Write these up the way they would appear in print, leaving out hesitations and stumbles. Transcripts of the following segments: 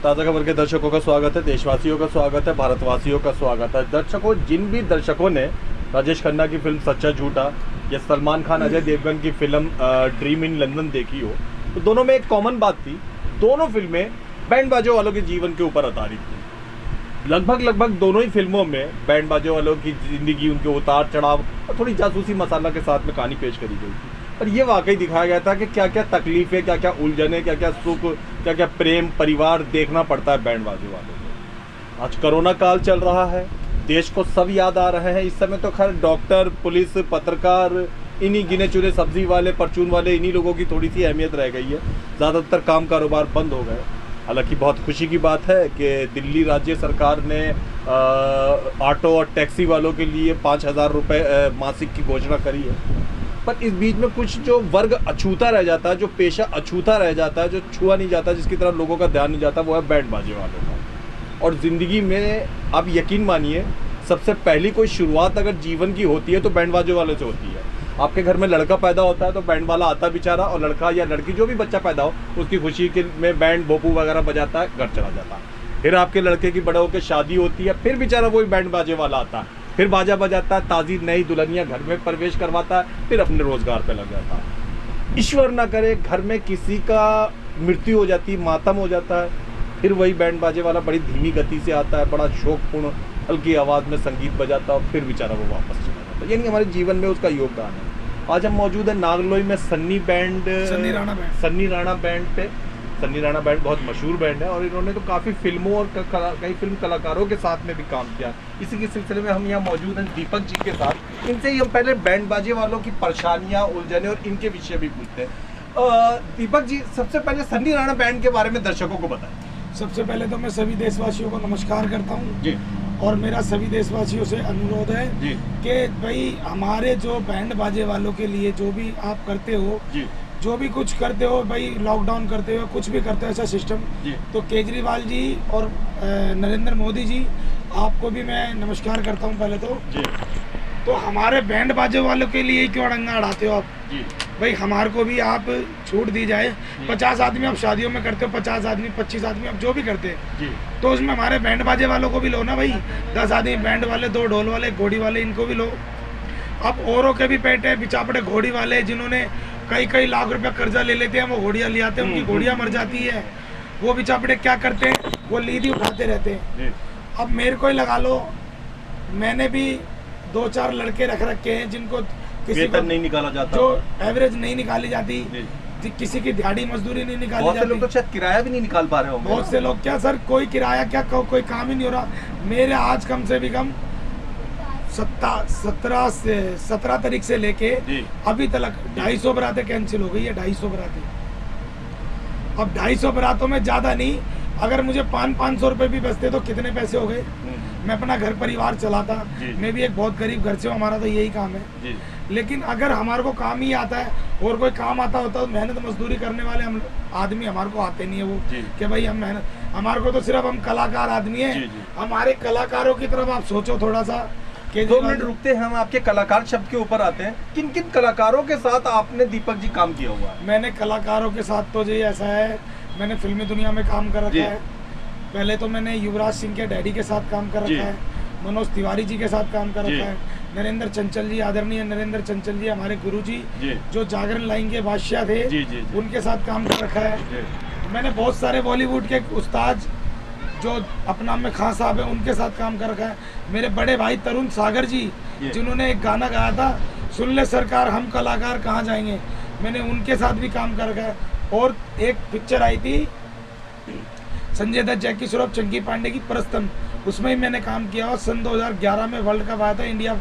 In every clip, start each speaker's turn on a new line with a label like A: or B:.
A: ताज़ा खबर के दर्शकों का स्वागत है, देशवासियों का स्वागत है, भारतवासियों का स्वागत है। दर्शकों, जिन भी दर्शकों ने राजेश खन्ना की फिल्म सच्चा झूठा या सलमान खान अजय देवगन की फिल्म ड्रीम इन लंदन देखी हो, तो दोनों में एक कॉमन बात थी। दोनों फिल्में बैंड बाजों वालों के जीवन के ऊपर आधारित थी। लगभग दोनों ही फिल्मों में बैंड बाजों वालों की जिंदगी, उनके उतार चढ़ाव और थोड़ी जासूसी मसाला के साथ में कहानी पेश करी गई थी। और ये वाकई दिखाया गया था कि क्या क्या तकलीफें, क्या क्या उलझने, क्या क्या सुख, क्या क्या प्रेम, परिवार देखना पड़ता है बैंड बाजों वालों को। आज कोरोना काल चल रहा है, देश को सब याद आ रहे हैं। इस समय तो खैर डॉक्टर, पुलिस, पत्रकार, इन्हीं गिने चुने सब्जी वाले, परचून वाले, इन्हीं लोगों की थोड़ी सी अहमियत रह गई है। ज़्यादातर काम कारोबार बंद हो गए। हालांकि बहुत खुशी की बात है कि दिल्ली राज्य सरकार ने ऑटो और टैक्सी वालों के लिए 5,000 रुपये मासिक की घोषणा करी है। पर इस बीच में कुछ जो वर्ग अछूता रह जाता है, जो पेशा अछूता रह जाता है, जो छुआ नहीं जाता, जिसकी तरफ लोगों का ध्यान नहीं जाता, वो है बैंड बाजे वालों का। और ज़िंदगी में आप यकीन मानिए, सबसे पहली कोई शुरुआत अगर जीवन की होती है तो बैंड बाजे वाले से होती है। आपके घर में लड़का पैदा होता है तो बैंड वाला आता बेचारा, और लड़का या लड़की जो भी बच्चा पैदा हो उसकी खुशी के में बैंड भोपू वगैरह बजाता है, घर चला जाता है। फिर आपके लड़के की बड़े होकर शादी होती है, फिर बेचारा वही बैंड बाजे वाला आता है, फिर बाजा बजाता है, ताज़ी नई दुल्हनिया घर में प्रवेश करवाता है, फिर अपने रोजगार पे लग जाता है। ईश्वर ना करे घर में किसी का मृत्यु हो जाती, मातम हो जाता है, फिर वही बैंड बाजे वाला बड़ी धीमी गति से आता है, बड़ा शौकपूर्ण हल्की आवाज़ में संगीत बजाता है, और फिर बेचारा वो वापस चला जाता है। यानी हमारे जीवन में उसका योगदान है। आज हम मौजूद है नागलोई में सन्नी राणा बैंड पे। सन्नी राणा बैंड बहुत मशहूर बैंड है और इन्होंने तो काफ़ी फिल्मों और कई फिल्म कलाकारों के साथ में भी काम किया। इसी के सिलसिले में हम यहाँ मौजूद हैं दीपक जी के साथ। इनसे ही हम पहले बैंड बाजे वालों की परेशानियाँ, उलझने और इनके विषय भी पूछते हैं। दीपक जी, सबसे पहले सन्नी राणा बैंड के बारे में दर्शकों को बताएं।
B: सबसे पहले तो मैं सभी देशवासियों को नमस्कार करता हूँ
A: जी,
B: और मेरा सभी देशवासियों से अनुरोध है कि भाई हमारे जो बैंड बाजे वालों के लिए जो भी आप करते हो जी, जो भी कुछ करते हो भाई, लॉकडाउन करते हो, कुछ भी करते हो ऐसा सिस्टम, तो केजरीवाल जी और नरेंद्र मोदी जी, आपको भी मैं नमस्कार करता हूं पहले तो हमारे बैंड बाजे वालों के लिए क्यों डंगा अड़ाते हो आप जी? भाई हमारे को भी आप छूट दी जाए। 50 आदमी आप शादियों में करते हो, 50 आदमी, 25 आदमी आप जो भी करते हैं, तो उसमें हमारे बैंड बाजे वालों को भी लो ना भाई। 10 आदमी बैंड वाले, 2 ढोल वाले, घोड़ी वाले, इनको भी लो। अब औरों के भी पेटे बिचापड़े घोड़ी वाले जिन्होंने कई लाख रुपया कर्जा ले लेते हैं, वो घोड़ियाँ ले आते हैं, उनकी घोड़ियाँ मर जाती है, वो बिचापड़े क्या करते हैं, वो लीदी उठाते रहते हैं। अब मेरे को ही लगा लो, मैंने भी 2-4 लड़के रख रखे हैं जिनको किसी को नहीं निकाला जाता, जो एवरेज नहीं निकाली जाती, किसी की दिहाड़ी मजदूरी नहीं निकाली जाती। बहुत से लोग तो शायद किराया भी नहीं निकाल पा रहे होंगे। बहुत से लोग क्या सर, कोई किराया क्या, कोई काम ही नहीं हो रहा। मेरे आज कम से भी कम 17 तारीख से लेके अभी तक 250 बरातें कैंसिल हो गई है। 250 बरातें। अब 250 बरातों में ज्यादा नहीं, अगर मुझे 500 रुपए भी बचते तो कितने पैसे हो गए। मैं अपना घर परिवार चलाता, मैं भी एक बहुत गरीब घर से हूँ, हमारा तो यही काम है। लेकिन अगर हमारे को काम ही आता है और कोई काम आता होता तो मेहनत मजदूरी करने वाले हम आदमी हमारे को आते नहीं है वो कि भाई हम मेहनत, हमारे को तो सिर्फ हम कलाकार आदमी है। हमारे कलाकारों की तरफ आप सोचो थोड़ा सा। 2 मिनट रुकते हैं, हम आपके कलाकार शब्द के ऊपर आते हैं। किन किन कलाकारों के साथ आपने दीपक जी काम किया हुआ है? मैंने कलाकारों के साथ तो जी ऐसा है, मैंने फिल्मी दुनिया में काम कर रखा है। पहले तो मैंने युवराज सिंह के डैडी के साथ काम कर रखा है, मनोज तिवारी जी के साथ काम कर रखा है, नरेंद्र चंचल जी, आदरणीय नरेंद्र चंचल जी हमारे गुरुजी जो जागरण लाइन के बादशाह थे, उनके साथ काम कर रखा है। मैंने बहुत सारे बॉलीवुड के उस्ताद जो अपना में खान साहब है, उनके साथ काम कर रखा है। मेरे बड़े भाई तरुण सागर जी जिन्होंने एक गाना गाया था, सुन ले सरकार हम कलाकार कहाँ जाएंगे, मैंने उनके साथ भी काम कर रखा है। और एक पिक्चर आई थी संजय दत्त, जैकी श्रॉफ, चंकी पांडे की परस्तम, उसमें ही मैंने काम किया। और सन 2011 में वर्ल्ड कप आया था इंडिया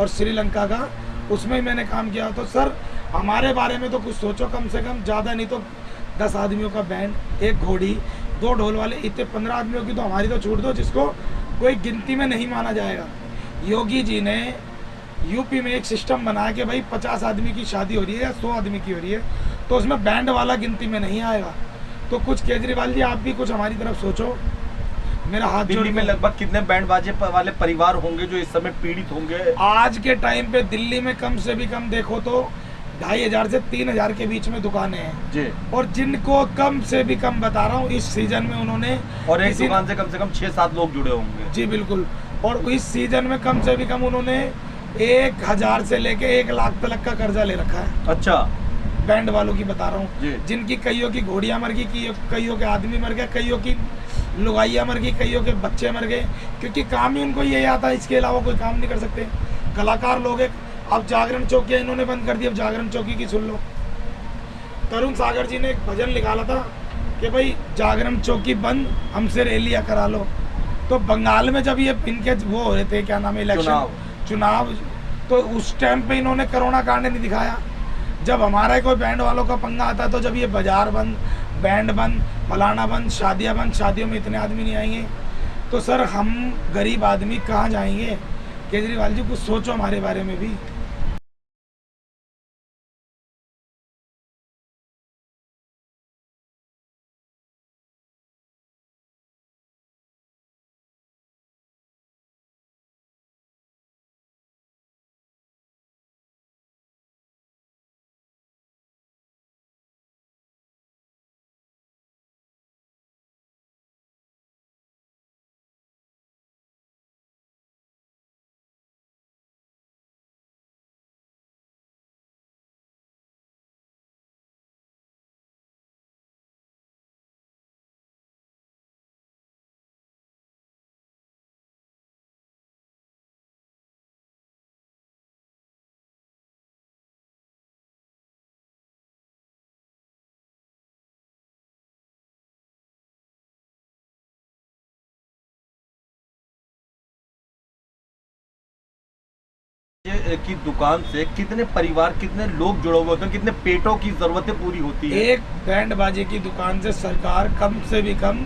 B: और श्रीलंका का, उसमें ही मैंने काम किया। तो सर हमारे बारे में तो कुछ सोचो, कम से कम ज़्यादा नहीं तो 10 आदमियों का बैंड, 1 घोड़ी, 2 ढोल वाले, इतने 15 आदमियों की तो हमारी तो छूट दो, जिसको कोई गिनती में नहीं माना जाएगा। योगी जी ने यूपी में एक सिस्टम बनाया कि भाई 50 आदमी की शादी हो रही है या 100 आदमी की हो रही है तो उसमें बैंड वाला गिनती में नहीं आएगा। तो कुछ केजरीवाल जी आप भी कुछ हमारी तरफ सोचो। मेरा हाथ दिल्ली में लगभग कितने बैंड बाजे वाले परिवार होंगे जो इस समय पीड़ित होंगे? आज के टाइम पे दिल्ली में कम से भी कम देखो तो 2,500 से 3,000 के बीच में दुकानें हैं
A: जी।
B: और जिनको कम से भी कम बता रहा हूँ इस सीजन में उन्होंने,
A: और एक दुकान से कम 6-7 लोग जुड़े होंगे।
B: जी बिल्कुल, और इस सीजन में कम से भी कम उन्होंने 1,000 से लेके 1 लाख तक का कर्जा ले रखा है।
A: अच्छा,
B: बैंड वालों की बता रहा हूँ, जिनकी कईयों की घोड़ियाँ मर गई, कईयों के आदमी मर गए, कईयों की लुगाइयाँ मर गई, कईयों के बच्चे मर गए, क्योंकि काम ही उनको यही आता है, इसके अलावा कोई काम नहीं कर सकते। कलाकार लोग एक, अब जागरण चौकियाँ इन्होंने बंद कर दी। अब जागरण चौकी की सुन लो, तरुण सागर जी ने एक भजन निकाला था कि भाई जागरण चौकी बंद, हमसे रैलियाँ करा लो। तो बंगाल में जब ये इनके वो हो रहे थे, क्या नाम है, इलेक्शन चुनाव, तो उस टाइम पे इन्होंने करोना कांड नहीं दिखाया। जब हमारा कोई बैंड वालों का पंगा आता है तो जब ये बाजार बंद, बैंड बंद, फलाना बंद, शादियाँ बंद, शादियों में इतने आदमी नहीं आएंगे, तो सर हम गरीब आदमी कहाँ जाएंगे? केजरीवाल जी कुछ सोचो हमारे बारे में भी।
A: की दुकान से कितने परिवार, कितने लोग जुड़े हुए होते हैं, कितने पेटों की जरूरतें पूरी होती है?
B: एक बैंड बाजे की दुकान से सरकार कम से भी कम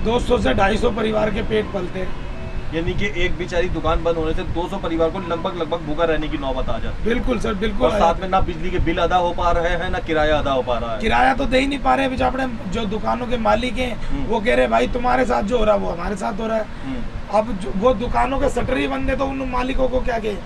B: 200 से 250 परिवार के पेट पलते हैं।
A: यानी कि एक बेचारी दुकान बंद होने से 200 परिवार को लगभग भूखा रहने की नौबत आ जाती है।
B: बिल्कुल सर, बिल्कुल।
A: और साथ में ना बिजली के बिल अदा हो पा रहे हैं, ना किराया अदा हो पा रहा है।
B: किराया तो दे ही नहीं पा रहे बेचारे। जो दुकानों के मालिक हैं वो कह रहे भाई तुम्हारे साथ जो हो रहा है वो हमारे साथ हो रहा है। अब वो दुकानों के शटर ही बंद है तो उन मालिकों को क्या कहे?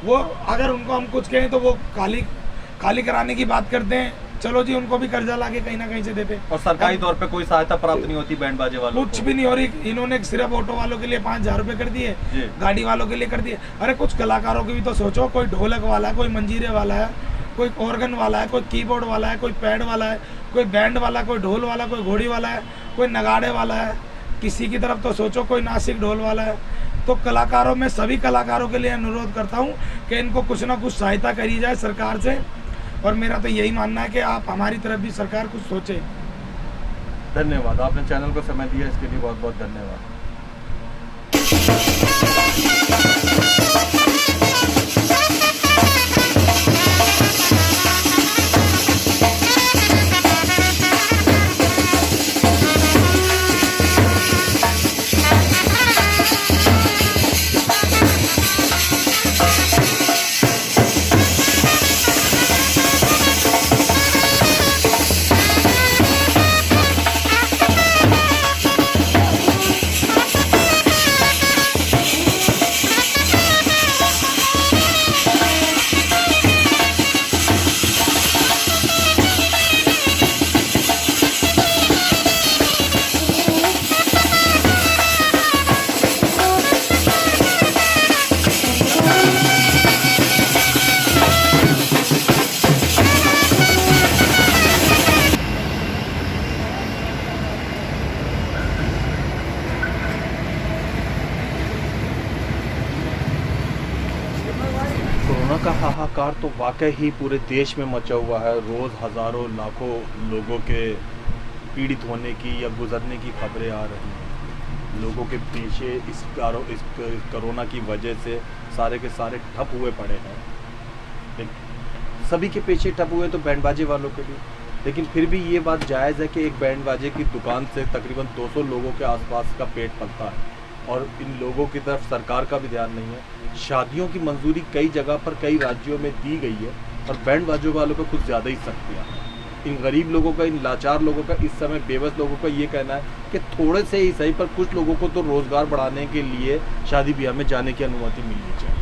B: वो अगर उनको हम कुछ कहें तो वो खाली कराने की बात करते हैं। चलो जी, उनको भी कर्जा लाके कहीं ना कहीं से देते।
A: और सरकारी तौर पे कोई सहायता प्राप्त नहीं होती बैंड बाजे वालों
B: कुछ भी नहीं हो रही। इन्होंने सिर्फ ऑटो वालों के लिए 5,000 रुपए कर दिए, गाड़ी वालों के लिए कर दिए। अरे कुछ कलाकारों की भी तो सोचो। कोई ढोलक वाला है, कोई मंजीरे वाला है, कोई ऑर्गन वाला है, कोई कीबोर्ड वाला है, कोई पैड वाला है, कोई बैंड वाला, कोई ढोल वाला, कोई घोड़ी वाला है, कोई नगाड़े वाला है। किसी की तरफ तो सोचो, कोई नासिक ढोल वाला है। तो कलाकारों में, सभी कलाकारों के लिए अनुरोध करता हूँ कि इनको कुछ ना कुछ सहायता करी जाए सरकार से। और मेरा तो यही मानना है कि आप हमारी तरफ भी सरकार कुछ सोचे।
A: धन्यवाद, आपने चैनल को समय दिया, इसके लिए बहुत बहुत धन्यवाद। कोरोना का हाहाकार तो वाकई ही पूरे देश में मचा हुआ है। रोज़ हज़ारों लाखों लोगों के पीड़ित होने की या गुजरने की खबरें आ रही हैं। लोगों के पीछे इस कोरोना की वजह से सारे के सारे ठप हुए पड़े हैं। सभी के पीछे ठप हुए तो बैंड बाजे वालों के भी। लेकिन फिर भी ये बात जायज़ है कि एक बैंड बाजे की दुकान से तकरीबन 200 लोगों के आसपास का पेट पलता है और इन लोगों की तरफ सरकार का भी ध्यान नहीं है। शादियों की मंजूरी कई जगह पर, कई राज्यों में दी गई है और बैंड बाजों वालों को कुछ ज़्यादा ही सख्तियाँ हैं। इन गरीब लोगों का, इन लाचार लोगों का, इस समय बेबस लोगों का ये कहना है कि थोड़े से ही सही पर कुछ लोगों को तो रोज़गार बढ़ाने के लिए शादी ब्याह में जाने की अनुमति मिलनी चाहिए।